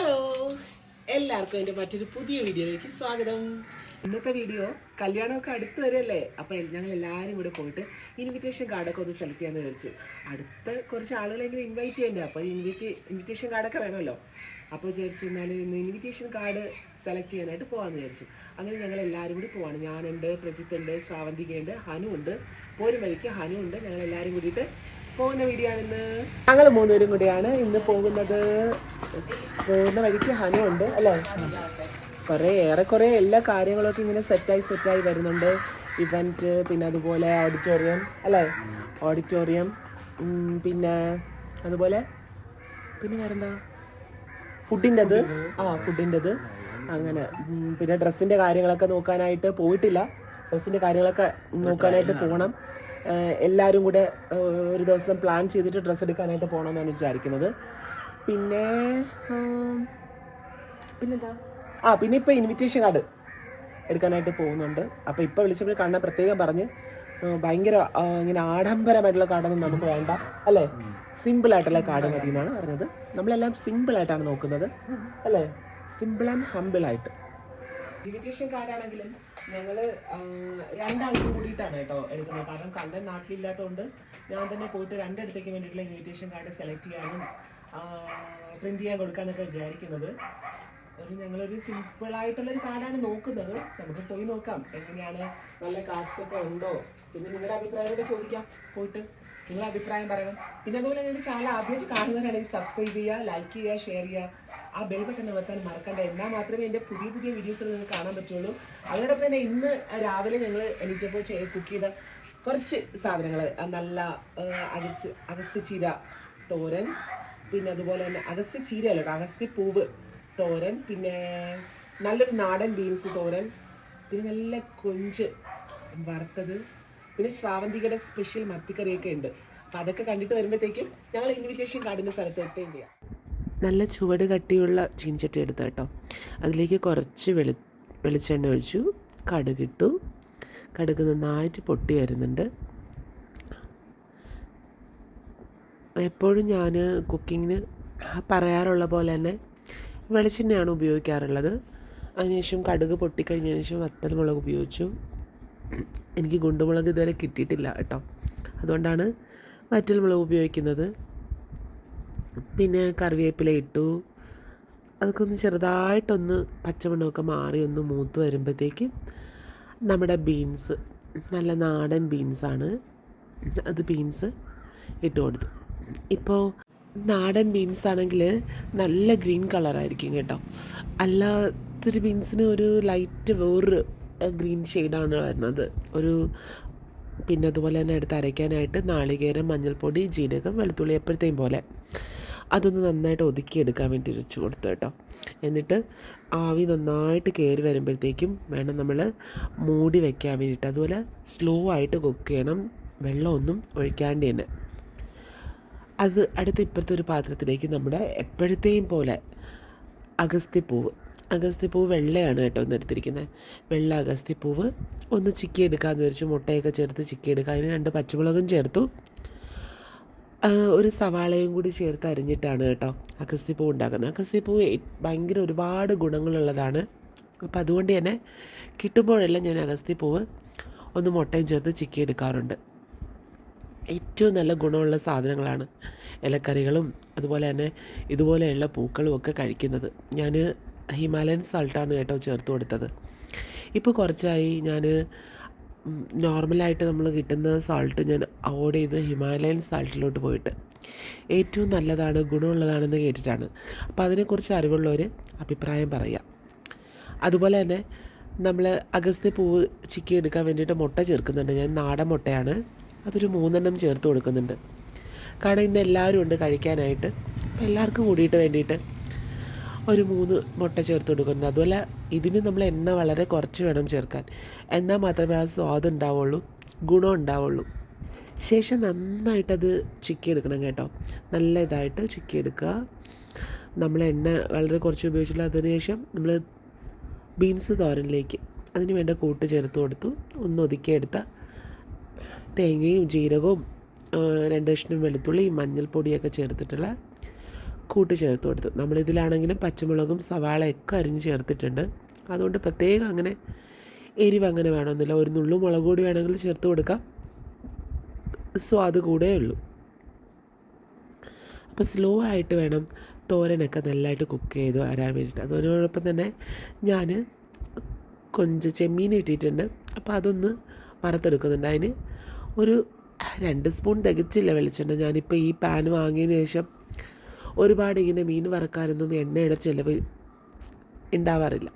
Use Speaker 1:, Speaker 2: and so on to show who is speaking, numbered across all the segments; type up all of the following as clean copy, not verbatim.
Speaker 1: Hello, എല്ലാവർക്കും എൻ്റെ മറ്റൊരു പുതിയ വീഡിയോയിലേക്ക് സ്വാഗതം. ഇന്നത്തെ വീഡിയോ കല്യാണമൊക്കെ അടുത്ത് വരെയല്ലേ. അപ്പോൾ ഞങ്ങൾ എല്ലാവരും കൂടെ പോയിട്ട് ഇൻവിറ്റേഷൻ കാർഡൊക്കെ ഒന്ന് സെലക്ട് ചെയ്യാമെന്ന് വിചാരിച്ചു. അടുത്ത കുറച്ച് ആളുകളെങ്കിലും ഇൻവൈറ്റ് ചെയ്യണ്ടേ, അപ്പോൾ ഇൻവിറ്റേഷൻ കാർഡൊക്കെ വേണമല്ലോ. അപ്പോൾ വിചാരിച്ചു എന്നാൽ ഇന്ന് ഇൻവിറ്റേഷൻ കാർഡ് സെലക്ട് ചെയ്യാനായിട്ട് പോകാമെന്ന് വിചാരിച്ചു. അങ്ങനെ ഞങ്ങൾ എല്ലാവരും കൂടി പോവാണ്. ഞാനുണ്ട്, പ്രജിത്തുണ്ട്, ശ്രാവന്തികയുണ്ട്, ഹനു ഉണ്ട്. പോരും വഴിക്ക് ഹനു ഉണ്ട്. ഞങ്ങൾ എല്ലാവരും കൂടിയിട്ട് പോകുന്ന വീഡിയോ ആണ് ഇന്ന്. ഞങ്ങൾ മൂന്നുപേരും കൂടിയാണ് ഇന്ന് പോകുന്നത്. പോകുന്ന വഴിക്ക് ഹനു ഉണ്ട് അല്ലേ. ഏറെക്കുറെ എല്ലാ കാര്യങ്ങളൊക്കെ ഇങ്ങനെ സെറ്റായി വരുന്നുണ്ട്. ഇവൻറ്റ്, പിന്നെ അതുപോലെ ഓഡിറ്റോറിയം അല്ലേ, ഓഡിറ്റോറിയം, പിന്നെ അതുപോലെ പിന്നെ വേറെന്താ, ഫുഡിൻ്റെത് അങ്ങനെ. പിന്നെ ഡ്രസ്സിൻ്റെ കാര്യങ്ങളൊക്കെ നോക്കാനായിട്ട് പോയിട്ടില്ല. ഡ്രസ്സിൻ്റെ കാര്യങ്ങളൊക്കെ നോക്കാനായിട്ട് പോകണം. എല്ലാവരും കൂടെ ഒരു ദിവസം പ്ലാൻ ചെയ്തിട്ട് ഡ്രസ്സ് എടുക്കാനായിട്ട് പോകണമെന്നാണ് വിചാരിക്കുന്നത്. പിന്നെന്താ, പിന്നെ ഇപ്പോൾ ഇൻവിറ്റേഷൻ കാർഡ് എടുക്കാനായിട്ട് പോകുന്നുണ്ട്. അപ്പോൾ ഇപ്പോൾ വിളിച്ചപ്പോൾ കാണാൻ പ്രത്യേകം പറഞ്ഞ് ഭയങ്കര ഇങ്ങനെ ആഡംബരമായിട്ടുള്ള കാർഡൊന്നും നമുക്ക് വേണ്ട അല്ലേ, സിമ്പിളായിട്ടുള്ള കാർഡ് മതി എന്നാണ് പറഞ്ഞത്. നമ്മളെല്ലാം സിമ്പിളായിട്ടാണ് നോക്കുന്നത് അല്ലേ, സിമ്പിൾ ആൻഡ് ഹമ്പിളായിട്ട്. ഇൻവിറ്റേഷൻ കാർഡാണെങ്കിലും ഞങ്ങൾ രണ്ടാൾക്കും കൂടിയിട്ടാണ് കേട്ടോ എടുക്കുന്നത്. കാരണം കണ്ടൻ നാട്ടിലില്ലാത്തതുകൊണ്ട് ഞാൻ തന്നെ പോയിട്ട് രണ്ടിടത്തേക്ക് വേണ്ടിയിട്ടുള്ള ഇൻവിറ്റേഷൻ കാർഡ് സെലക്ട് ചെയ്യാനും പ്രിന്റ് ചെയ്യാൻ കൊടുക്കാനൊക്കെ വിചാരിക്കുന്നത്. ഞങ്ങളൊരു സിമ്പിളായിട്ടുള്ളൊരു കാർഡാണ് നോക്കുന്നത്. നമുക്ക് പോയി നോക്കാം എങ്ങനെയാണ്, നല്ല കാർഡ്സ് ഒക്കെ ഉണ്ടോ. പിന്നെ നിങ്ങളുടെ അഭിപ്രായമൊക്കെ ചോദിക്കാം പോയിട്ട്, നിങ്ങളുടെ അഭിപ്രായം പറയണം. പിന്നെ അതുപോലെ എൻ്റെ ചാനൽ ആദ്യമായിട്ട് കാണുന്നവരാണെങ്കിൽ സബ്സ്ക്രൈബ് ചെയ്യുക, ലൈക്ക് ചെയ്യുക, ഷെയർ ചെയ്യുക, ആ ബെൽ ബട്ടൺ നിവർത്താൻ മറക്കണ്ട. എന്നാൽ മാത്രമേ എൻ്റെ പുതിയ വീഡിയോസ് നിങ്ങൾക്ക് കാണാൻ പറ്റുള്ളൂ. അതോടൊപ്പം തന്നെ ഇന്ന് രാവിലെ ഞങ്ങൾ എണീറ്റപ്പോൾ കുക്ക് ചെയ്ത കുറച്ച് സാധനങ്ങൾ, നല്ല അഗസ്ത്യച്ചീര തോരൻ, പിന്നെ അതുപോലെ തന്നെ അഗസ്ത്യച്ചീരയല്ല കേട്ടോ, അഗസ്ത്യപ്പൂവ് തോരൻ, പിന്നെ നല്ലൊരു നാടൻ ബീൻസ് തോരൻ, പിന്നെ നല്ല കൊഞ്ച് വറുത്തത്, പിന്നെ ശ്രാവന്തികയുടെ സ്പെഷ്യൽ മത്തിക്കറിയൊക്കെ ഉണ്ട്. അപ്പം അതൊക്കെ കണ്ടിട്ട് വരുമ്പോഴത്തേക്കും ഞങ്ങൾ ഇൻവിറ്റേഷൻ കാർഡിൻ്റെ സ്ഥലത്ത് എത്തുകയും ചെയ്യാം. നല്ല ചുവട് കട്ടിയുള്ള ചീൻചട്ടി എടുത്തു കേട്ടോ. അതിലേക്ക് കുറച്ച് വെളിച്ചെണ്ണ ഒഴിച്ചു, കടുകിട്ടു. കടുക് നന്നായിട്ട് പൊട്ടി വരുന്നുണ്ട്. എപ്പോഴും ഞാൻ കുക്കിങ്ങിന് പറയാറുള്ള പോലെ തന്നെ വെളിച്ചെണ്ണയാണ് ഉപയോഗിക്കാറുള്ളത്. അതിനുശേഷം കടുക് പൊട്ടിക്കഴിഞ്ഞതിന് ശേഷം വറ്റൽമുളക് ഉപയോഗിച്ചു. എനിക്ക് ഗുണ്ടുമുളക് ഇതുവരെ കിട്ടിയിട്ടില്ല കേട്ടോ, അതുകൊണ്ടാണ് വറ്റൽമുളക് ഉപയോഗിക്കുന്നത്. പിന്നെ കറിവേപ്പില ഇട്ടു. അതൊക്കെ ഒന്ന് ചെറുതായിട്ടൊന്ന് പച്ചമണമൊക്കെ മാറി ഒന്ന് മൂത്ത് വരുമ്പോഴത്തേക്കും നമ്മുടെ ബീൻസ്, നല്ല നാടൻ ബീൻസാണ് അത്, ബീൻസ് ഇട്ട് കൊടുത്തു. ഇപ്പോൾ നാടൻ ബീൻസ് ആണെങ്കിൽ നല്ല ഗ്രീൻ കളറായിരിക്കും കേട്ടോ. അല്ലാത്തൊരു ബീൻസിന് ഒരു ലൈറ്റ് വേറൊരു ഗ്രീൻ ഷെയ്ഡാണ് വരുന്നത്. പിന്നെ അതുപോലെ തന്നെ എടുത്ത് അരയ്ക്കാനായിട്ട് നാളികേരം, മഞ്ഞൾപ്പൊടി, ജീരകം, വെളുത്തുള്ളി എപ്പോഴത്തെയും പോലെ അതൊന്ന് നന്നായിട്ട് ഒതുക്കിയെടുക്കാൻ വേണ്ടി വെച്ച് കൊടുത്തു കേട്ടോ. എന്നിട്ട് ആവി നന്നായിട്ട് കയറി വരുമ്പോഴത്തേക്കും വേണം നമ്മൾ മൂടി വയ്ക്കാൻ വേണ്ടിയിട്ട്. അതുപോലെ സ്ലോ ആയിട്ട് കുക്ക് ചെയ്യണം, വെള്ളമൊന്നും ഒഴിക്കാണ്ട് തന്നെ. അത് അടുത്ത് ഇപ്പോഴത്തെ ഒരു പാത്രത്തിലേക്ക് നമ്മുടെ എപ്പോഴത്തെയും പോലെ അഗസ്ത്യപ്പൂവ് വെള്ളയാണ് കേട്ടോ ഒന്ന് എടുത്തിരിക്കുന്നത്. വെള്ള അഗസ്ത്യപ്പൂവ് ഒന്ന് ചിക്കിയെടുക്കാമെന്ന് വിചാരിച്ചു. മുട്ടയൊക്കെ ചേർത്ത് ചിക്കിയെടുക്കുക. അതിന് 2 പച്ചമുളകും ചേർത്തു, ഒരു സവാളയും കൂടി ചേർത്ത് അരിഞ്ഞിട്ടാണ് കേട്ടോ അഗസ്ത്യപ്പൂവ് ഉണ്ടാക്കുന്നത്. അഗസ്ത്യപ്പൂവ് ഭയങ്കര ഒരുപാട് ഗുണങ്ങളുള്ളതാണ്. അപ്പം അതുകൊണ്ട് തന്നെ കിട്ടുമ്പോഴെല്ലാം ഞാൻ അഗസ്ത്യപ്പൂവ് ഒന്ന് മുട്ടയും ചേർത്ത് ചിക്കിയെടുക്കാറുണ്ട്. ഏറ്റവും നല്ല ഗുണമുള്ള സാധനങ്ങളാണ് ഇലക്കറികളും അതുപോലെ തന്നെ ഇതുപോലെയുള്ള പൂക്കളും ഒക്കെ കഴിക്കുന്നത്. ഞാൻ ഹിമാലയൻ സാൾട്ടാണ് കേട്ടോ ചേർത്ത് കൊടുത്തത്. ഇപ്പോൾ കുറച്ചായി ഞാൻ നോർമലായിട്ട് നമ്മൾ കിട്ടുന്ന സാൾട്ട് ഞാൻ അവോയ്ഡ് ചെയ്ത് ഹിമാലയൻ സാൾട്ടിലോട്ട് പോയിട്ട്. ഏറ്റവും നല്ലതാണ്, ഗുണമുള്ളതാണെന്ന് കേട്ടിട്ടാണ്. അപ്പോൾ അതിനെക്കുറിച്ച് അറിവുള്ളവർ അഭിപ്രായം പറയാം. അതുപോലെ തന്നെ നമ്മൾ അഗസ്ത്യപ്പൂവ് ചിക്കി എടുക്കാൻ വേണ്ടിയിട്ട് മുട്ട ചേർക്കുന്നുണ്ട്. ഞാൻ നാടൻ മുട്ടയാണ്, അതൊരു 3 ചേർത്ത് കൊടുക്കുന്നുണ്ട്. കാരണം ഇന്ന് എല്ലാവരും ഉണ്ട് കഴിക്കാനായിട്ട്. അപ്പോൾ എല്ലാവർക്കും കൂടിയിട്ട് വേണ്ടിയിട്ട് ഒരു 3 മുട്ട ചേർത്ത് കൊടുക്കുന്നുണ്ട്. അതുപോലെ ഇതിന് നമ്മൾ എണ്ണ വളരെ കുറച്ച് വേണം ചേർക്കാൻ, എന്നാൽ മാത്രമേ ആ സ്വാദ് ഉണ്ടാവുള്ളൂ, ഗുണം ഉണ്ടാവുള്ളൂ. ശേഷം നന്നായിട്ടത് ചിക്കിയെടുക്കണം കേട്ടോ. നല്ല ഇതായിട്ട് ചിക്കിയെടുക്കുക. നമ്മൾ എണ്ണ വളരെ കുറച്ച് ഉപയോഗിച്ചുള്ള. അതിനുശേഷം നമ്മൾ ബീൻസ് തോരനിലേക്ക് അതിന് വേണ്ട കൂട്ട് ചേർത്ത് കൊടുത്തു. ഒന്ന് ഒതുക്കിയെടുത്ത തേങ്ങയും ജീരകവും 2 കഷ്ണം വെളുത്തുള്ളി, മഞ്ഞൾപ്പൊടിയൊക്കെ ചേർത്തിട്ടുള്ള കൂട്ട് ചേർത്ത് കൊടുത്തു. നമ്മളിതിലാണെങ്കിലും പച്ചമുളകും സവാളയൊക്കെ അരിഞ്ഞ് ചേർത്തിട്ടുണ്ട്. അതുകൊണ്ട് പ്രത്യേകം അങ്ങനെ എരിവ് അങ്ങനെ വേണമെന്നില്ല. ഒരു നുള്ളു മുളക് പൊടി വേണമെങ്കിൽ ചേർത്ത് കൊടുക്കാം, സ്വാദ് കൂടെ ഉള്ളൂ. അപ്പോൾ സ്ലോ ആയിട്ട് വേണം തോരനൊക്കെ നല്ലതായിട്ട് കുക്ക് ചെയ്ത് വരാൻ വേണ്ടിയിട്ട്. അതിനോടൊപ്പം തന്നെ ഞാൻ കൊഞ്ച് ചെമ്മീൻ ഇട്ടിട്ടുണ്ട്. അപ്പോൾ അതൊന്ന് വറുത്തെടുക്കുന്നുണ്ട്. അതിന് ഒരു 2 സ്പൂൺ തികച്ചില്ല വെളിച്ചെണ്ണ. ഞാനിപ്പോൾ ഈ പാൻ വാങ്ങിയതിന് ശേഷം ഒരുപാട് ഇങ്ങനെ മീൻ വറക്കാനൊന്നും എണ്ണയുടെ ചിലവ് ഉണ്ടാവാറില്ല.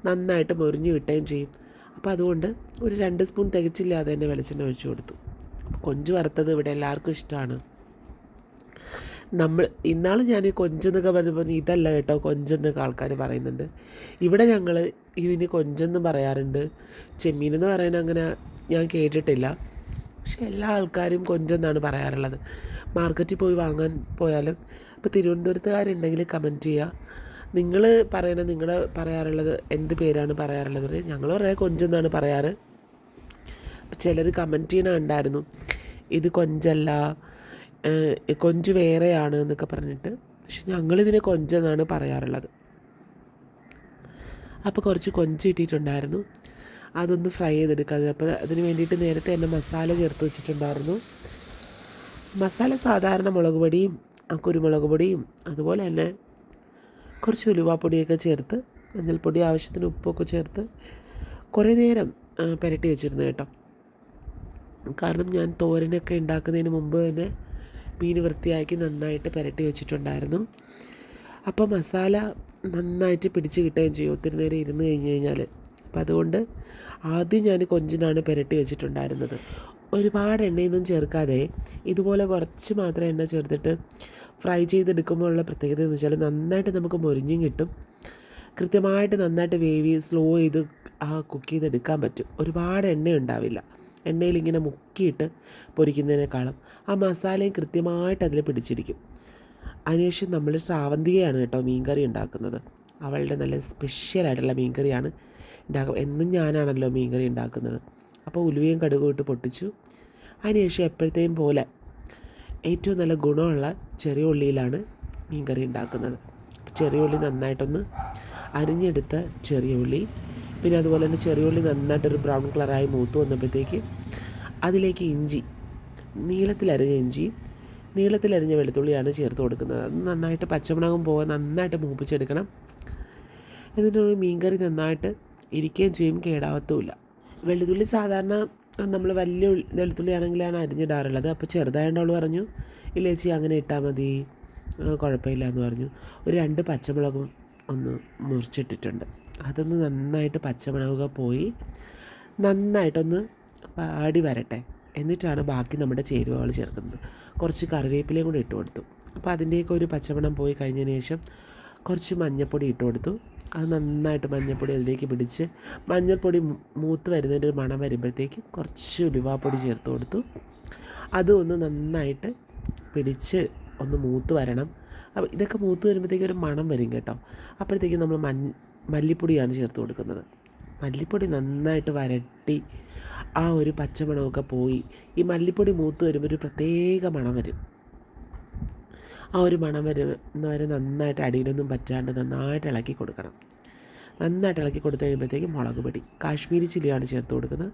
Speaker 1: നന്നായിട്ട് മൊരിഞ്ഞ് കിട്ടുകയും ചെയ്യും. അപ്പോൾ അതുകൊണ്ട് ഒരു 2 സ്പൂൺ തികച്ചില്ലാതെ തന്നെ വെളിച്ചെണ്ണ ഒഴിച്ചു കൊടുത്തു. കൊഞ്ച് വറുത്തത് ഇവിടെ എല്ലാവർക്കും ഇഷ്ടമാണ്. ഇന്നാൾ ഞാൻ കൊഞ്ചെന്നൊക്കെ പറഞ്ഞപ്പോൾ ഇതല്ല കേട്ടോ കൊഞ്ചെന്നൊക്കെ ആൾക്കാർ പറയുന്നുണ്ട്. ഇവിടെ ഞങ്ങൾ ഇതിന് കൊഞ്ചെന്ന് പറയാറുണ്ട്. ചെമ്മീനെന്ന് പറയുന്നത് അങ്ങനെ ഞാൻ കേട്ടിട്ടില്ല. പക്ഷെ എല്ലാ ആൾക്കാരും കൊഞ്ചെന്നാണ് പറയാറുള്ളത്. മാർക്കറ്റിൽ പോയി വാങ്ങാൻ പോയാലും ഇപ്പോൾ തിരുവനന്തപുരത്തുകാരുണ്ടെങ്കിൽ കമൻറ്റ് ചെയ്യുക. നിങ്ങൾ പറയാറുള്ളത് എന്ത് പേരാണ് പറയാറുള്ളത്? ഞങ്ങൾ പറയാൻ കൊഞ്ചെന്നാണ് പറയാറ്. ചിലർ കമൻറ്റ് ചെയ്യണുണ്ടായിരുന്നു ഇത് കൊഞ്ചല്ല, കൊഞ്ച് വേറെയാണ് എന്നൊക്കെ പറഞ്ഞിട്ട്. പക്ഷെ ഞങ്ങളിതിനെ കൊഞ്ചെന്നാണ് പറയാറുള്ളത്. അപ്പോൾ കുറച്ച് കൊഞ്ച് കിട്ടിയിട്ടുണ്ടായിരുന്നു, അതൊന്ന് ഫ്രൈ ചെയ്തെടുക്കാതെ. അപ്പോൾ അതിന് വേണ്ടിയിട്ട് നേരത്തെ തന്നെ മസാല ചേർത്ത് വെച്ചിട്ടുണ്ടായിരുന്നു. മസാല സാധാരണ മുളക് പൊടിയും കുരുമുളക് പൊടിയും അതുപോലെ തന്നെ കുറച്ച് ഉലുവാപ്പൊടിയൊക്കെ ചേർത്ത് മഞ്ഞൾപ്പൊടി ആവശ്യത്തിന് ഉപ്പൊക്കെ ചേർത്ത് കുറേ നേരം പുരട്ടി വെച്ചിരുന്നു കേട്ടോ. കാരണം ഞാൻ തോരനൊക്കെ ഉണ്ടാക്കുന്നതിന് മുമ്പ് തന്നെ മീൻ വൃത്തിയാക്കി നന്നായിട്ട് പുരട്ടി വെച്ചിട്ടുണ്ടായിരുന്നു. അപ്പോൾ മസാല നന്നായിട്ട് പിടിച്ച് കിട്ടുകയും ചെയ്യും ഒത്തിരി നേരം ഇരുന്ന് കഴിഞ്ഞ് കഴിഞ്ഞാൽ. അപ്പം അതുകൊണ്ട് ആദ്യം ഞാൻ കൊഞ്ചിനാണ് പുരട്ടി വെച്ചിട്ടുണ്ടായിരുന്നത്. ഒരുപാട് എണ്ണയൊന്നും ചേർക്കാതെ ഇതുപോലെ കുറച്ച് മാത്രം എണ്ണ ചേർത്തിട്ട് ഫ്രൈ ചെയ്തെടുക്കുമ്പോൾ ഉള്ള പ്രത്യേകത എന്ന് വെച്ചാൽ നന്നായിട്ട് നമുക്ക് മൊരിഞ്ഞും കിട്ടും. കൃത്യമായിട്ട് നന്നായിട്ട് സ്ലോ ചെയ്ത് കുക്ക് ചെയ്തെടുക്കാൻ പറ്റും. ഒരുപാട് എണ്ണ ഉണ്ടാവില്ല. എണ്ണയിൽ ഇങ്ങനെ മുക്കിയിട്ട് പൊരിക്കുന്നതിനേക്കാളും ആ മസാലയും കൃത്യമായിട്ട് അതിൽ പിടിച്ചിരിക്കും. അതിനുശേഷം നമ്മൾ ശ്രാവന്തികയാണ് കേട്ടോ മീൻകറി ഉണ്ടാക്കുന്നത്. അവളുടെ നല്ല സ്പെഷ്യലായിട്ടുള്ള മീൻകറിയാണ് ഉണ്ടാക്കുക. എന്നും ഞാനാണല്ലോ മീൻകറി ഉണ്ടാക്കുന്നത്. അപ്പോൾ ഉലുവയും കടുകും ഇട്ട് പൊട്ടിച്ചു. അതിനുശേഷം എപ്പോഴത്തെയും പോലെ ഏറ്റവും നല്ല ഗുണമുള്ള ചെറിയ ഉള്ളിയിലാണ് മീൻകറി ഉണ്ടാക്കുന്നത്. ചെറിയ ഉള്ളി നന്നായിട്ടൊന്ന് അരിഞ്ഞെടുത്ത ചെറിയ ഉള്ളി, പിന്നെ അതുപോലെ തന്നെ ചെറിയ ഉള്ളി നന്നായിട്ടൊരു ബ്രൗൺ കളറായി മൂത്ത് വന്നപ്പോഴത്തേക്ക് അതിലേക്ക് ഇഞ്ചി, നീളത്തിലരിഞ്ഞ വെളുത്തുള്ളിയാണ് ചേർത്ത് കൊടുക്കുന്നത്. അത് നന്നായിട്ട് പച്ചമുളകും പോകാൻ നന്നായിട്ട് മൂപ്പിച്ചെടുക്കണം. എന്നിട്ടൊരു മീൻകറി നന്നായിട്ട് ഇരിക്കുകയും ചെയ്യും, കേടാവത്തുമില്ല. വെളുത്തുള്ളി സാധാരണ നമ്മൾ വലിയ വെളുത്തുള്ളി ആണെങ്കിലാണ് അരിഞ്ഞിടാറുള്ളത്. അപ്പോൾ ചെറുതായതുകൊണ്ട് അവൾ പറഞ്ഞു ഇല്ല ചേച്ചി അങ്ങനെ ഇട്ടാൽ മതി, കുഴപ്പമില്ല എന്ന് പറഞ്ഞു. ഒരു 2 പച്ചമുളകും ഒന്ന് മുറിച്ചിട്ടിട്ടുണ്ട്. അതൊന്ന് നന്നായിട്ട് പച്ചമുളകൊക്കെ പോയി നന്നായിട്ടൊന്ന് വാടി വരട്ടെ. എന്നിട്ടാണ് ബാക്കി നമ്മുടെ ചേരുവകൾ ചേർക്കുന്നത്. കുറച്ച് കറിവേപ്പിലയും കൂടി ഇട്ട് കൊടുത്തു. അപ്പോൾ അതിൻ്റെയൊക്കെ ഒരു പച്ചമണം പോയി കഴിഞ്ഞതിന് ശേഷം കുറച്ച് മഞ്ഞൾപ്പൊടി ഇട്ട് കൊടുത്തു. അത് നന്നായിട്ട് മഞ്ഞൾപ്പൊടി അതിലേക്ക് പിടിച്ച് മഞ്ഞൾപ്പൊടി മൂത്ത് വരുന്നതിൻ്റെ ഒരു മണം വരുമ്പോഴത്തേക്ക് കുറച്ച് ഉലുവാപ്പൊടി ചേർത്ത് കൊടുത്തു. അതും ഒന്ന് നന്നായിട്ട് പിടിച്ച് ഒന്ന് മൂത്ത് വരണം. അപ്പോൾ ഇതൊക്കെ മൂത്ത് വരുമ്പോഴത്തേക്ക് ഒരു മണം വരും കേട്ടോ. അപ്പോഴത്തേക്കും നമ്മൾ മല്ലിപ്പൊടിയാണ് ചേർത്ത് കൊടുക്കുന്നത്. മല്ലിപ്പൊടി നന്നായിട്ട് വരട്ടി ആ ഒരു പച്ചമണമൊക്കെ പോയി ഈ മല്ലിപ്പൊടി മൂത്ത് വരുമ്പോൾ ഒരു പ്രത്യേക മണം വരും. ആ ഒരു മണം വരുന്നവരെ നന്നായിട്ട് അടിയിലൊന്നും പറ്റാണ്ട് നന്നായിട്ട് ഇളക്കി കൊടുക്കണം. നന്നായിട്ട് ഇളക്കി കൊടുത്തു കഴിയുമ്പോഴത്തേക്കും മുളക് പൊടി കാശ്മീരി ചില്ലിയാണ് ചേർത്ത് കൊടുക്കുന്നത്.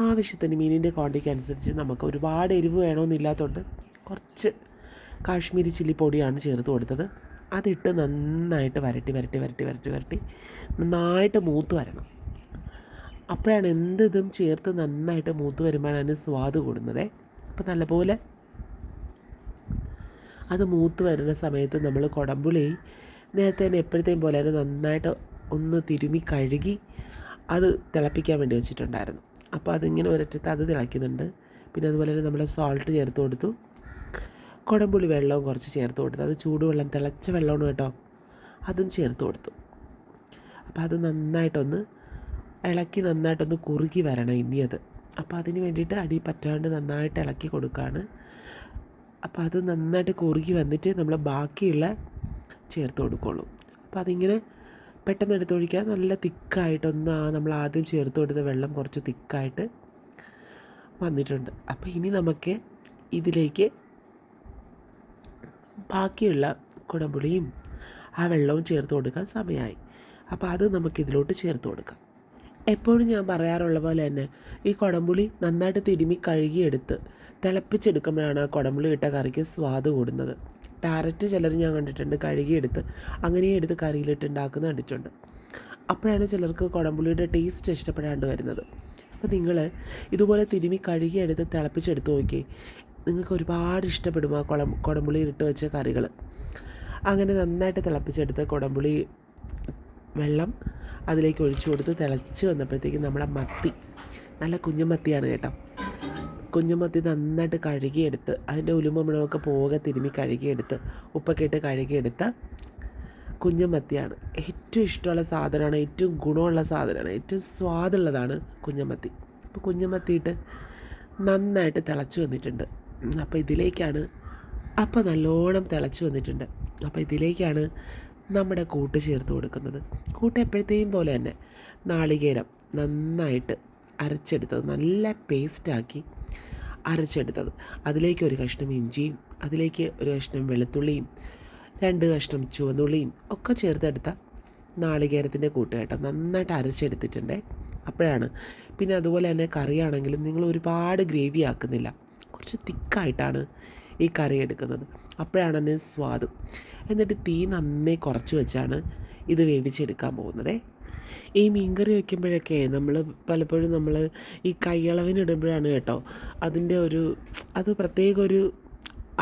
Speaker 1: ആവശ്യത്തിന് മീനിൻ്റെ ക്വാണ്ടിറ്റി അനുസരിച്ച് നമുക്ക് ഒരുപാട് എരിവ് വേണമെന്നില്ലാത്തതുകൊണ്ട് കുറച്ച് കാശ്മീരി ചില്ലി പൊടിയാണ് ചേർത്ത് കൊടുത്തത്. അതിട്ട് നന്നായിട്ട് വരട്ടി നന്നായിട്ട് മൂത്ത് വരണം. അപ്പോഴാണ് ഇതും ചേർത്ത് നന്നായിട്ട് മൂത്ത് വരുമ്പോഴാണ് സ്വാദ് കൂടുന്നത്. അപ്പോൾ നല്ലപോലെ അത് മൂത്ത് വരുന്ന സമയത്ത് നമ്മൾ കുടംപുളി നേരത്തെ തന്നെ എപ്പോഴത്തെയും പോലെ തന്നെ നന്നായിട്ട് ഒന്ന് തിരുമ്മി കഴുകി അത് തിളപ്പിക്കാൻ വേണ്ടി വെച്ചിട്ടുണ്ടായിരുന്നു. അപ്പോൾ അതിങ്ങനെ ഒരറ്റത്ത് അത് തിളയ്ക്കുന്നുണ്ട്. പിന്നെ അതുപോലെ തന്നെ നമ്മൾ സോൾട്ട് ചേർത്ത് കൊടുത്തു. കുടംപുളി വെള്ളവും കുറച്ച് ചേർത്ത് കൊടുത്തു. അത് ചൂടുവെള്ളം, തിളച്ച വെള്ളമാണ് കേട്ടോ, അതും ചേർത്ത് കൊടുത്തു. അപ്പോൾ അത് നന്നായിട്ടൊന്ന് ഇളക്കി നന്നായിട്ടൊന്ന് കുറുകി വരണം ഇനി അത്. അപ്പോൾ അതിന് വേണ്ടിയിട്ട് അടി പറ്റാണ്ട് നന്നായിട്ട് ഇളക്കി കൊടുക്കുകയാണ്. അപ്പോൾ അത് നന്നായിട്ട് കുറുകി വന്നിട്ട് നമ്മൾ ബാക്കിയുള്ള ചേർത്ത് കൊടുക്കുള്ളൂ. അപ്പോൾ അതിങ്ങനെ പെട്ടെന്ന് എടുത്തൊഴിക്കാൻ നല്ല തിക്കായിട്ടൊന്ന് നമ്മൾ ആദ്യം ചേർത്ത് കൊടുത്ത വെള്ളം കുറച്ച് തിക്കായിട്ട് വന്നിട്ടുണ്ട്. അപ്പോൾ ഇനി നമുക്ക് ഇതിലേക്ക് ബാക്കിയുള്ള കുടംപുളിയും ആ വെള്ളവും ചേർത്ത് കൊടുക്കാൻ സമയമായി. അപ്പോൾ അത് നമുക്കിതിലോട്ട് ചേർത്ത് കൊടുക്കാം. എപ്പോഴും ഞാൻ പറയാറുള്ള പോലെ തന്നെ ഈ കുടംപുളി നന്നായിട്ട് തിരുമ്മി കഴുകിയെടുത്ത് തിളപ്പിച്ചെടുക്കുമ്പോഴാണ് ആ കുടംപുളി ഇട്ട കറിക്ക് സ്വാദ് കൂടുന്നത്. ഡയറക്റ്റ് ചിലർ ഞാൻ കണ്ടിട്ടുണ്ട് കഴുകിയെടുത്ത് അങ്ങനെ എടുത്ത് കറിയിലിട്ട് ഉണ്ടാക്കുന്ന കണ്ടിട്ടുണ്ട്. അപ്പോഴാണ് ചിലർക്ക് കുടംപുളിയുടെ ടേസ്റ്റ് ഇഷ്ടപ്പെടാണ്ട് വരുന്നത്. അപ്പോൾ നിങ്ങൾ ഇതുപോലെ തിരുമ്മി കഴുകിയെടുത്ത് തിളപ്പിച്ചെടുത്ത് നോക്കി, നിങ്ങൾക്ക് ഒരുപാട് ഇഷ്ടപ്പെടും ആ കുടംപുളി ഇട്ട് വെച്ച കറികൾ. അങ്ങനെ നന്നായിട്ട് തിളപ്പിച്ചെടുത്ത് കുടംപുളി വെള്ളം അതിലേക്ക് ഒഴിച്ചു കൊടുത്ത് തിളച്ച് വന്നപ്പോഴത്തേക്കും നമ്മുടെ മത്തി, നല്ല കുഞ്ഞുമത്തിയാണ് കേട്ടോ, കുഞ്ഞുമത്തി നന്നായിട്ട് കഴുകിയെടുത്ത് അതിൻ്റെ ഉലുമ്പുമുളകൊക്കെ പോകെ തിരുമ്മി കഴുകിയെടുത്ത് ഉപ്പൊക്കെ ഇട്ട് കഴുകിയെടുത്ത കുഞ്ഞുമത്തിയാണ്. ഏറ്റവും ഇഷ്ടമുള്ള സാധനമാണ്, ഏറ്റവും ഗുണമുള്ള സാധനമാണ്, ഏറ്റവും സ്വാദുള്ളതാണ് കുഞ്ഞുമത്തി. അപ്പോൾ കുഞ്ഞുമത്തിയിട്ട് നന്നായിട്ട് തിളച്ച് വന്നിട്ടുണ്ട്. അപ്പോൾ ഇതിലേക്കാണ്, അപ്പോൾ നല്ലോണം തിളച്ച് വന്നിട്ടുണ്ട്. അപ്പോൾ ഇതിലേക്കാണ് നമ്മുടെ കൂട്ട് ചേർത്ത് കൊടുക്കുന്നത്. കൂട്ട് എപ്പോഴത്തെയും പോലെ തന്നെ നാളികേരം നന്നായിട്ട് അരച്ചെടുത്തത്, നല്ല പേസ്റ്റാക്കി അരച്ചെടുത്തത്, അതിലേക്ക് ഒരു കഷ്ണം ഇഞ്ചിയും അതിലേക്ക് ഒരു കഷ്ണം വെളുത്തുള്ളിയും 2 കഷ്ണം ചുവന്നുള്ളിയും ഒക്കെ ചേർത്തെടുത്ത നാളികേരത്തിൻ്റെ കൂട്ട് കേട്ടോ, നന്നായിട്ട് അരച്ചെടുത്തിട്ടുണ്ട്. അപ്പോഴാണ് പിന്നെ അതുപോലെ തന്നെ കറിയാണെങ്കിലും നിങ്ങൾ ഒരുപാട് ഗ്രേവി ആക്കുന്നില്ല, കുറച്ച് തിക്കായിട്ടാണ് ഈ കറി എടുക്കുന്നത്. അപ്പോഴാണ് അതിന് സ്വാദ്. എന്നിട്ട് തീ നന്നേ കുറച്ച് വെച്ചാണ് ഇത് വേവിച്ചെടുക്കാൻ പോകുന്നത്. ഈ മീൻകറി വയ്ക്കുമ്പോഴൊക്കെ പലപ്പോഴും നമ്മൾ ഈ കൈയളവിനിടുമ്പോഴാണ് കേട്ടോ അതിൻ്റെ അത് പ്രത്യേക ഒരു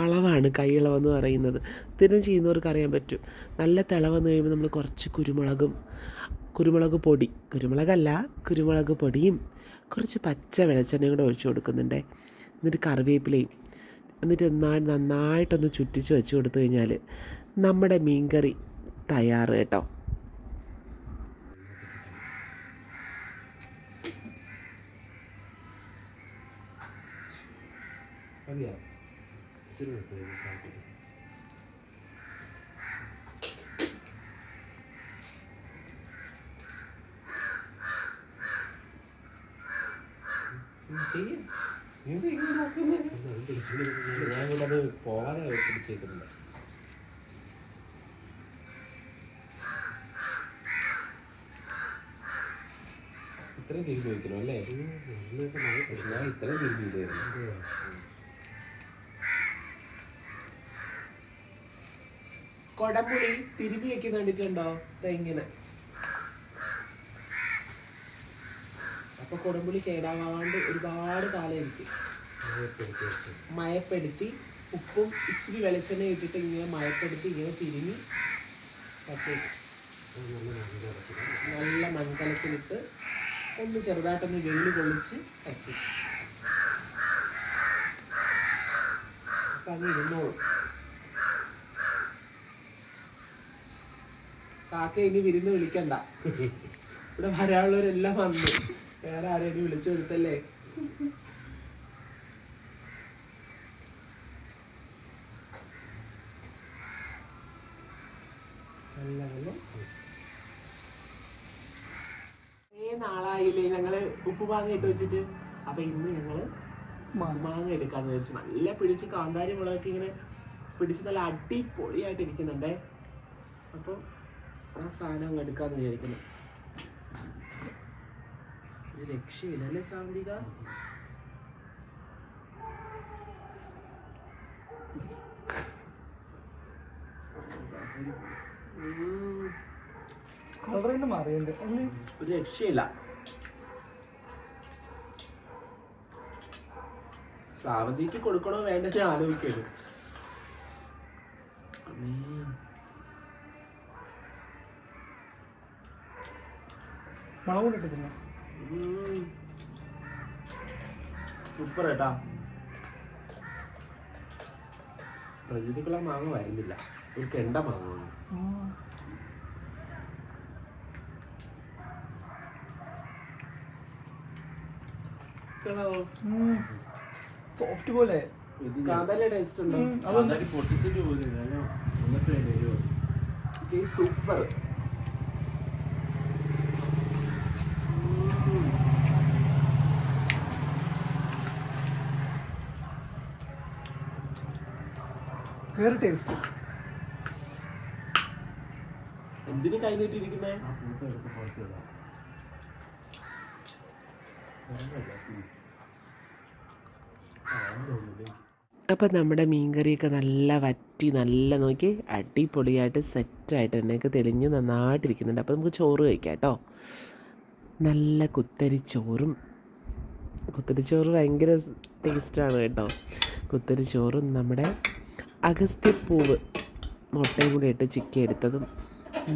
Speaker 1: അളവാണ് കൈയളവെന്ന് പറയുന്നത്. സ്ഥിരം ചെയ്യുന്നവർക്ക് അറിയാൻ പറ്റും. നല്ല തിളവന്ന് കഴിയുമ്പോൾ നമ്മൾ കുറച്ച് കുരുമുളക് പൊടിയും കുറച്ച് പച്ച വെളിച്ചെണ്ണയും കൂടെ ഒഴിച്ചു കൊടുക്കുന്നുണ്ട്. എന്നിട്ട് കറിവേപ്പിലയും, എന്നിട്ട് നന്നായിട്ടൊന്ന് ചുറ്റിച്ച് വെച്ച് കൊടുത്തു കഴിഞ്ഞാൽ നമ്മുടെ മീൻകറി തയ്യാറ് കേട്ടോ. ഞാനത് പോകാതെ പിടിച്ചേക്കുന്നില്ല. ഇത്രയും തിരിഞ്ഞ് വയ്ക്കണം അല്ലേ? ഞാൻ ഇത്രയും തിരിഞ്ഞില്ലായിരുന്നു. കൊടംപുളി തിരുമ്പി വെക്കുന്ന കണ്ടിട്ടുണ്ടോ? ഇങ്ങനെ. അപ്പൊ കൊടംപുളി കേടാവാണ്ട് ഒരുപാട് കാലം ഇരിക്കും. മയപ്പെടുത്തി ഉപ്പും ഇച്ചിരി വെളിച്ചെണ്ണ ഇട്ടിട്ട് ഇങ്ങനെ മയപ്പെടുത്തി ഇങ്ങനെ തിരുമ്മി കച്ചേക്കും. നല്ല മൺകലത്തിലിട്ട് ഒന്ന് ചെറുതായിട്ടൊന്ന് വെള്ളി കൊള്ളിച്ച് കച്ചേക്കും. അപ്പം അങ്ങ് ഇരുന്നോളും. കാക്ക ഇനി വിരുന്ന് വിളിക്കണ്ട, ഇവിടെ വരാനുള്ളവരെല്ലാം വന്നു, വേറെ ആരെയും വിളിച്ചു കൊടുത്തല്ലേ. നാളായില്ലേ ഞങ്ങള് ഉപ്പ് മാങ്ങ ഇട്ട് വെച്ചിട്ട്. അപ്പൊ ഇന്ന് ഞങ്ങള് മാങ്ങ എടുക്കാന്ന് വെച്ച് നല്ല പിടിച്ച് കാന്താരി മുളകൊക്കെ ഇങ്ങനെ പിടിച്ച് നല്ല അടിപൊളിയായിട്ട് ഇരിക്കുന്നുണ്ടേ. അപ്പൊ ആ സാധനം അങ്ങ് എടുക്കാന്ന് വിചാരിക്കുന്നു. ഒരു രക്ഷയില്ല അല്ലേ സാന്തിക? ഒരു രക്ഷയില്ല. സാവന്തിക്ക് കൊടുക്കണോ വേണ്ടത് ആലോചിക്കരുത്. സൂപ്പർ കേട്ടാ. പ്രകൃതിക്കുള്ള മാങ്ങ വരുന്നില്ല, ഒരു കെണ്ട മാങ്ങ.
Speaker 2: സോഫ്റ്റ് പോലെ
Speaker 1: കാന്താരി ടേസ്റ്റ് ഉണ്ടോ? പൊട്ടിച്ചിട്ട് സൂപ്പർ.
Speaker 2: വേറെ ടേസ്റ്റ്.
Speaker 1: എന്തിനു കൈ നീട്ടിയിരിക്കുന്നേ? അപ്പം നമ്മുടെ മീൻകറിയൊക്കെ നല്ല വറ്റി നല്ല നോക്കി അടിപൊളിയായിട്ട് സെറ്റായിട്ട് എണ്ണയൊക്കെ തെളിഞ്ഞ് നന്നായിട്ടിരിക്കുന്നുണ്ട്. അപ്പോൾ നമുക്ക് ചോറ് കഴിക്കാം കേട്ടോ. നല്ല കുത്തരിച്ചോറും, കുത്തരിച്ചോറ് ഭയങ്കര ടേസ്റ്റാണ് കേട്ടോ. കുത്തരിച്ചോറും നമ്മുടെ അഗസ്ത്യപ്പൂവ് മുട്ടയും കൂടി ഇട്ട് ചിക്കി എടുത്തതും,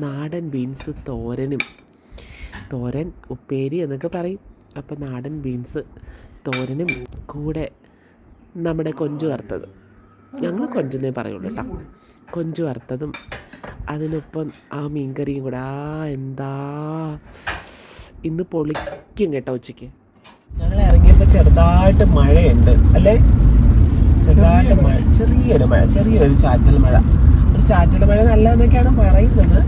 Speaker 1: നാടൻ ബീൻസ് തോരനും, തോരൻ ഉപ്പേരി എന്നൊക്കെ പറയും. അപ്പോൾ നാടൻ ബീൻസ് തോരനും കൂടെ നമ്മുടെ കൊഞ്ച് വറുത്തത്, ഞങ്ങൾ കൊഞ്ചെന്നേ പറയുള്ളൂ കേട്ടോ, കൊഞ്ച് വറുത്തതും അതിനൊപ്പം ആ മീൻകറിയും കൂടെ. എന്താ ഇന്ന് പൊളിക്കും കേട്ടോ ഉച്ചയ്ക്ക്. ഞങ്ങൾ ഇറങ്ങിയപ്പോൾ ചെറുതായിട്ട് മഴയുണ്ട് അല്ലേ? ചെറുതായിട്ട് മഴ, ചെറിയൊരു ചാറ്റൽ മഴ. ഒരു ചാറ്റൽ മഴ നല്ലതെന്നൊക്കെയാണ് പറയുന്നത്.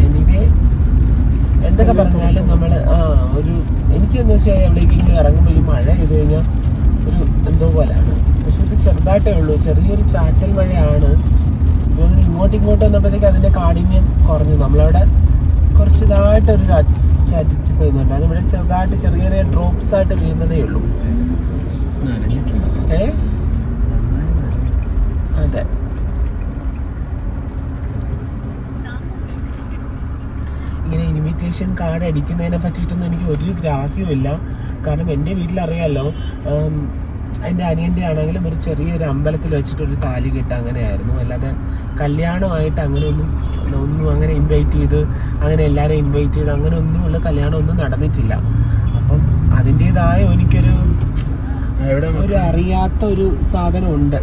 Speaker 1: എനിവേ എന്തൊക്കെ പറഞ്ഞാലും നമ്മൾ ഒരു എനിക്കെന്ന് വെച്ചാൽ എവിടേക്കെങ്കിലും ഇറങ്ങുമ്പോൾ ഈ മഴ ചെയ്ത് കഴിഞ്ഞാൽ ഒരു എന്തോ പോലെയാണ്. പക്ഷെ ഇത് ചെറുതായിട്ടേ ഉള്ളൂ, ചെറിയൊരു ചാറ്റൽ മഴയാണ്. ഇതിന് ഇങ്ങോട്ടും വന്നപ്പോഴത്തേക്ക് അതിൻ്റെ കാഠിന്യം കുറഞ്ഞു. നമ്മളവിടെ കുറച്ച് ഇതായിട്ടൊരു ചാറ്റിച്ച് പെയ്യുന്നുണ്ട്. അതിവിടെ ചെറുതായിട്ട് ചെറിയ ചെറിയ ഡ്രോപ്സ് ആയിട്ട് വീഴുന്നതേ ഉള്ളൂ. അതെ, ഇങ്ങനെ ഇൻവിറ്റേഷൻ കാർഡ് അടിക്കുന്നതിനെ പറ്റിയിട്ടൊന്നും എനിക്ക് ഒരു ഗ്രാഹ്യവും ഇല്ല. കാരണം എൻ്റെ വീട്ടിലറിയാമല്ലോ, എൻ്റെ അനിയൻ്റെ ആണെങ്കിലും ഒരു ചെറിയൊരു അമ്പലത്തിൽ വെച്ചിട്ടൊരു താലി കെട്ട് അങ്ങനെയായിരുന്നു. അല്ലാതെ കല്യാണമായിട്ട് ഒന്നും അങ്ങനെ ഇൻവൈറ്റ് ചെയ്ത് അങ്ങനെ എല്ലാവരെയും ഇൻവൈറ്റ് ചെയ്ത് അങ്ങനെ ഒന്നുമുള്ള കല്യാണമൊന്നും നടന്നിട്ടില്ല. അപ്പം അതിൻ്റേതായ എനിക്കൊരു ഒരു അറിയാത്ത ഒരു സാധനമുണ്ട്.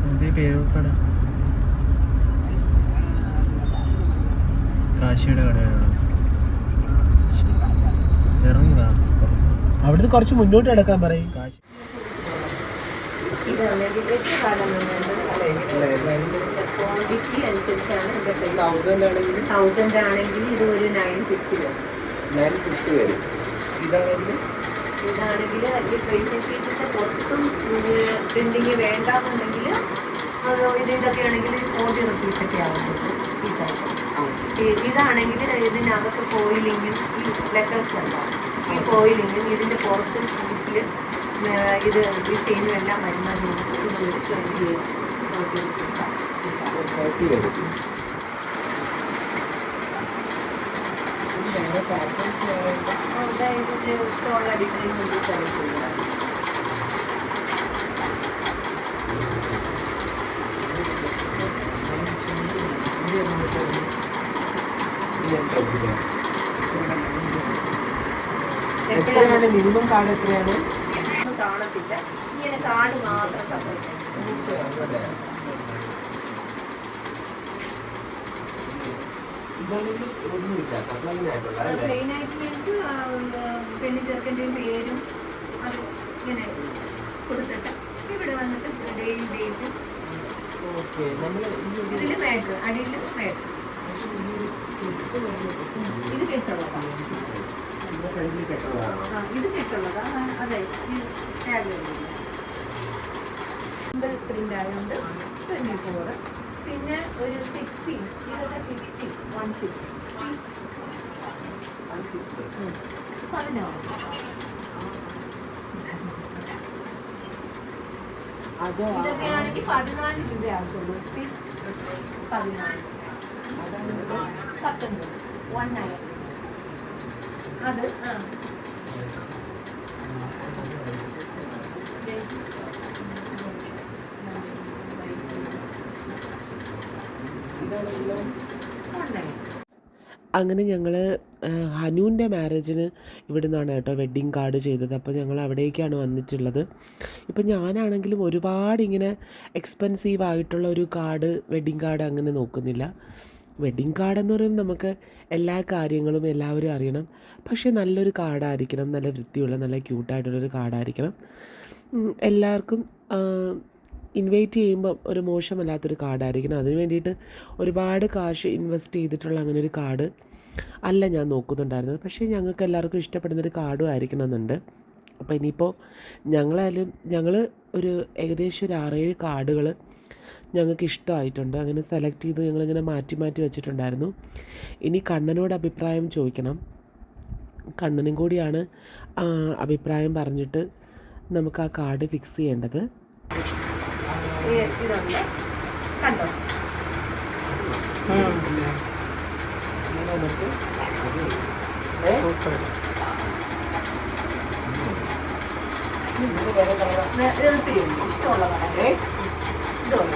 Speaker 1: എന്തേ പേര് കാശിയുടെ കടയാണോ? ഇറങ്ങി വാ, അവിടുന്ന് കുറച്ച് മുന്നോട്ട് കിടക്കാൻ പറയും. കാശി
Speaker 2: ക്വാണ്ടിറ്റി അനുസരിച്ചാണ് 1000 ആണെങ്കിൽ ഇത് ഒരു 950 വരും. ഇതാണെങ്കിൽ അതിൽ ട്രേസിംഗ് ഷീറ്റിൻ്റെ പുറത്തും പ്രിന്റിങ് വേണ്ടാന്നുണ്ടെങ്കിൽ ഇതൊക്കെ ആണെങ്കിൽ 40 റുപ്പീസൊക്കെ ആവുന്നുണ്ട്. ഇതാണെങ്കിൽ ഇതിനകത്ത് ഫോയിലിങ്ങും ഈ ലെറ്റേഴ്സ് ഉണ്ടാവും. ഈ ഫോയിലിങ്ങും ഇതിൻ്റെ പുറത്ത് ഷീറ്റിൽ ഇത് ഡിസൈനും എല്ലാം വരുന്നത് ഇതൊരു 40 റുപ്പീസാണ്. ഇതിൻ്റെ ഇഷ്ടമുള്ള ഡിസൈൻസ് ഡിസൈൻ ചെയ്യുന്നതാണ്.
Speaker 1: എത്രയാണ് മിനിമം കാർഡ്? എത്രയാണ്?
Speaker 2: കാണത്തില്ല, ഇങ്ങനെ കാർഡ് മാത്രം സപ്പോർട്ട്. പ്ലെയിൻ ആയിട്ട് മീൻസ് പെണ്ണി ചെറുക്കൻ്റെയും പേരും അത് ഇങ്ങനെ കൊടുത്തിട്ട് ഇവിടെ വന്നിട്ട് ഡെയിലി ഡേറ്റ് ഇതിൽ മാറ്റർ, അടിയിൽ മാറ്റർ. ഇത് കെട്ടുള്ളതാണ്, ഇത് കെട്ടുള്ളതാണ്. അതെ, ടാഗ് പ്രിന്റ് ആയതുകൊണ്ട് 24. പിന്നെ ഒരു 16, ഇതൊക്കെ 16, 16 16 ഇതൊക്കെ ആണെങ്കിൽ 14 രൂപ ആകുള്ളൂ. 14 19 അത്
Speaker 1: അങ്ങനെ ഞങ്ങൾ ഹനുവിൻ്റെ മാരേജിന് ഇവിടെ നിന്നാണ് കേട്ടോ വെഡ്ഡിങ് കാർഡ് ചെയ്തത്. അപ്പോൾ ഞങ്ങൾ അവിടേക്കാണ് വന്നിട്ടുള്ളത്. ഇപ്പം ഞാനാണെങ്കിലും ഒരുപാട് ഇങ്ങനെ എക്സ്പെൻസീവ് ആയിട്ടുള്ള ഒരു കാർഡ്, വെഡ്ഡിങ് കാർഡ് അങ്ങനെ നോക്കുന്നില്ല. വെഡ്ഡിങ് കാർഡെന്ന് പറയുമ്പോൾ നമുക്ക് എല്ലാ കാര്യങ്ങളും എല്ലാവരും അറിയണം. പക്ഷേ നല്ലൊരു കാർഡായിരിക്കണം, നല്ല വൃത്തിയുള്ള നല്ല ക്യൂട്ടായിട്ടുള്ളൊരു കാർഡായിരിക്കണം. എല്ലാവർക്കും ഇൻവൈറ്റ് ചെയ്യുമ്പം ഒരു മോശമല്ലാത്തൊരു കാർഡായിരിക്കണം. അതിന് വേണ്ടിയിട്ട് ഒരുപാട് കാശ് ഇൻവെസ്റ്റ് ചെയ്തിട്ടുള്ള അങ്ങനെ ഒരു കാർഡ് അല്ല ഞാൻ നോക്കുന്നുണ്ടായിരുന്നത്. പക്ഷേ ഞങ്ങൾക്ക് എല്ലാവർക്കും ഇഷ്ടപ്പെടുന്നൊരു കാർഡും ആയിരിക്കണം എന്നുണ്ട്. അപ്പോൾ ഇനിയിപ്പോൾ ഞങ്ങൾ ഒരു ഏകദേശം ഒരു 6-7 കാർഡുകൾ ഞങ്ങൾക്ക് ഇഷ്ടമായിട്ടുണ്ട്. അങ്ങനെ സെലക്ട് ചെയ്ത് ഞങ്ങളിങ്ങനെ മാറ്റി മാറ്റി വെച്ചിട്ടുണ്ടായിരുന്നു. ഇനി കണ്ണനോട് അഭിപ്രായം ചോദിക്കണം. കണ്ണനും കൂടിയാണ് അഭിപ്രായം പറഞ്ഞിട്ട് നമുക്ക് ആ കാർഡ് ഫിക്സ് ചെയ്യേണ്ടത്.
Speaker 2: ഇതുണ്ട് കണ്ടോ, ഇഷ്ടമുള്ള ഇതുള്ള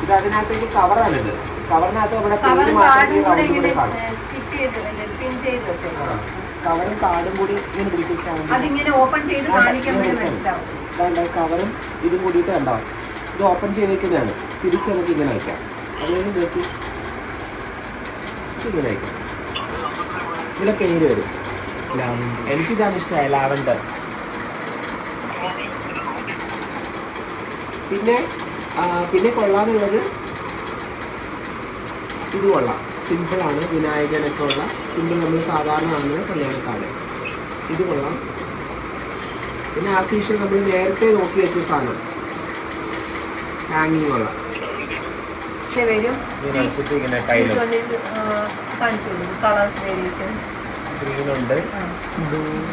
Speaker 1: ഇത് അതിനകത്തേക്ക് കവറാണിത്. കവറിനകത്ത് നമ്മുടെ കവറും കാർഡും കൂടി ഇങ്ങനെ പിടിപ്പിച്ചാൽ
Speaker 2: അതിങ്ങനെ ഓപ്പൺ ചെയ്ത് കാണിക്കുമ്പോഴേ മനസ്സിലാവും.
Speaker 1: കവറും ഇതും കൂടിയിട്ട് ഉണ്ടാവും. ഇത് ഓപ്പൺ ചെയ്തേക്കുന്നതാണ്. തിരിച്ച് നമുക്ക് ഇങ്ങനെ വയ്ക്കാം. അതുകൊണ്ട് നോക്കി ഇങ്ങനെ വയ്ക്കാം. ഇതിലെ പേര് വരും ലാവൻഡർ. എനിക്കിതാണ് ഇഷ്ടമായ ലാവൻഡർ. പിന്നെ കൊള്ളാന്നുള്ളത് ഇത് കൊള്ളാം. സിമ്പിളാണ്. വിനായകനൊക്കെ ഉള്ള സിമ്പിൾ നമ്മൾ സാധാരണ കാണുന്ന കല്യാണക്കാട്. ഇത് കൊള്ളാം. പിന്നെ ആസ് നമ്മൾ നേരത്തെ നോക്കി വെച്ച സാധനം ഹാങ്ങിങ് കൊള്ളാം. ഗ്രീൻ ഉണ്ട്,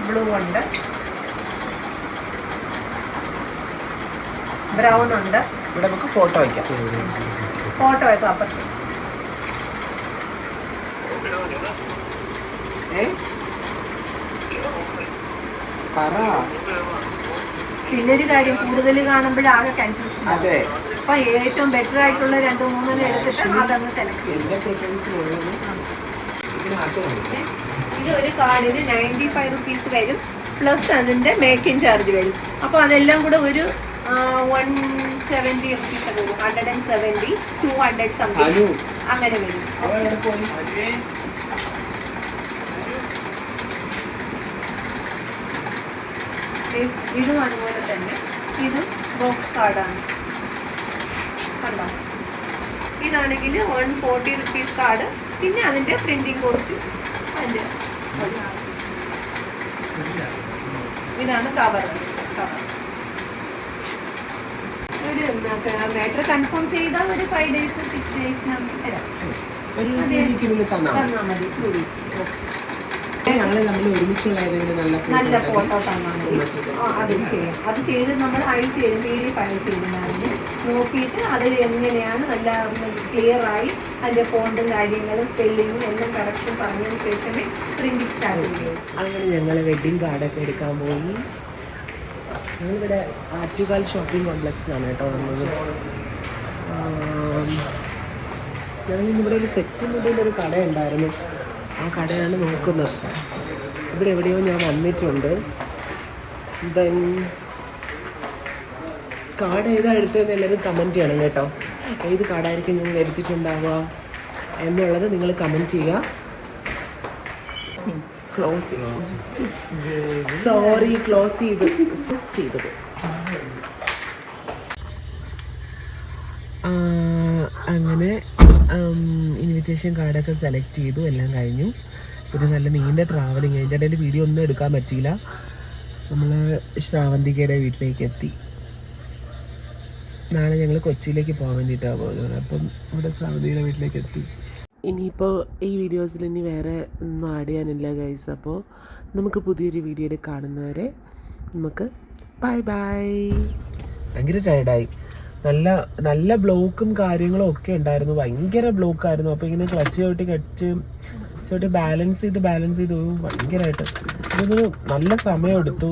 Speaker 2: ബ്ലൂ ഉണ്ട്, ബ്രൗൺ ഉണ്ട്.
Speaker 1: ഇവിടെ നമുക്ക് ഫോട്ടോ വയ്ക്കാം.
Speaker 2: അപ്പുറത്ത് പിന്നൊരു കാര്യം, കൂടുതൽ കാണുമ്പോഴാകെ കൺഫ്യൂഷൻ.
Speaker 1: അതെ,
Speaker 2: അപ്പൊ ഏറ്റവും ബെറ്റർ ആയിട്ടുള്ള 2-3 എടുത്തിട്ട് അതങ്ങ് സെലക്ട് ചെയ്യും. ഇത് ഒരു കാർഡിന് 95 റുപ്പീസ് വരും, പ്ലസ് അതിന്റെ മേക്കിംഗ് ചാർജ് വരും. അപ്പൊ അതെല്ലാം കൂടെ ഒരു 170 റുപ്പീസ് വരും. 170, 200 സംതിങ് അങ്ങനെ വരും. ഇതും അതുപോലെ തന്നെ. ഇതും ബോക്സ് കാർഡാണ്. കണ്ടോ, ഇതാണെങ്കിൽ 140 റുപ്പീസ് കാർഡ്. പിന്നെ അതിന്റെ പ്രിന്റിംഗ് കോസ്റ്റ് അതിന്റെ. ഇതാണ് കവർ. ഒരു മാറ്റർ കൺഫേം ചെയ്താൽ ഒരു 5 days 6 days തന്നാൽ മതി. 2 weeks. നല്ല ഫോട്ടോ തന്നാൽ മതി. അതും ചെയ്യാം. അത് ചെയ്ത് നമ്മൾ അയച്ചു തരും. PDF അയച്ചു തരുന്നതിന് നോക്കിയിട്ട് അതിൽ എങ്ങനെയാണ് നല്ല ക്ലിയർ ആയി അതിന്റെ ഫോണ്ടും കാര്യങ്ങളും സ്പെല്ലിങ്ങും എല്ലാം കറക്ഷൻ പറഞ്ഞതിന് ശേഷമേ പ്രിന്റിങ് സ്റ്റാർട്ട് ചെയ്യും.
Speaker 1: അങ്ങനെ ഞങ്ങൾ വെഡ്ഡിങ് കാർഡൊക്കെ എടുക്കാൻ പോയി. ഞങ്ങളിവിടെ ആറ്റുകാൽ ഷോപ്പിംഗ് കോംപ്ലക്സിലാണ് കേട്ടോ വന്നത്. ഞങ്ങളിവിടെ ഒരു സെറ്റ് മുതലൊരു കട ഉണ്ടായിരുന്നു. ആ കടയാണ് നോക്കുന്നത്. ഇവിടെ എവിടെയോ ഞാൻ വന്നിട്ടുണ്ട്. ദെൻ കാർഡ് ഏതാ എടുത്തതെന്ന് എല്ലാവരും കമൻറ്റ് ചെയ്യണം കേട്ടോ. ഏത് കാർഡായിരിക്കും നിങ്ങൾ എടുത്തിട്ടുണ്ടാവുക എന്നുള്ളത് നിങ്ങൾ കമൻറ്റ് ചെയ്യുക. ക്ലോസ് ചെയ്തത്. അങ്ങനെ ഇൻവിറ്റേഷൻ കാർഡൊക്കെ സെലക്ട് ചെയ്തു. എല്ലാം കഴിഞ്ഞു. ഒരു നല്ല നീണ്ട ട്രാവലിങ്. അതിൻ്റെ ഇടയിൽ വീഡിയോ ഒന്നും എടുക്കാൻ പറ്റിയില്ല. നമ്മൾ ശ്രാവന്തികയുടെ വീട്ടിലേക്ക് എത്തി. നാളെ ഞങ്ങൾ കൊച്ചിയിലേക്ക് പോകാൻ വേണ്ടിയിട്ടാണ് പോകുന്നത്. അപ്പം ഇവിടെ ശ്രാവന്തികയുടെ വീട്ടിലേക്ക് എത്തി. ഇനിയിപ്പോൾ ഈ വീഡിയോസിൽ ഇനി വേറെ ഒന്നും ആഡ് ചെയ്യാനില്ല ഗൈസ്. അപ്പോൾ നമുക്ക് പുതിയൊരു വീഡിയോയിൽ കാണുന്നവരെ നമുക്ക് ബൈ ബൈ. ഭയങ്കര ടയർഡായി. നല്ല ബ്ലോക്കും കാര്യങ്ങളും ഒക്കെ ഉണ്ടായിരുന്നു. ഭയങ്കര ബ്ലോക്കായിരുന്നു. അപ്പോൾ ഇങ്ങനെ ക്ലച്ച് ചവിട്ടി ബാലൻസ് ചെയ്ത് ഭയങ്കരമായിട്ട് ഇതൊന്ന് നല്ല സമയമെടുത്തു.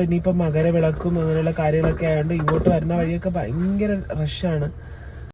Speaker 1: ഇനിയിപ്പം മകരവിളക്കും അങ്ങനെയുള്ള കാര്യങ്ങളൊക്കെ ആയതുകൊണ്ട് ഇങ്ങോട്ട് വരുന്ന വഴിയൊക്കെ ഭയങ്കര റഷാണ്.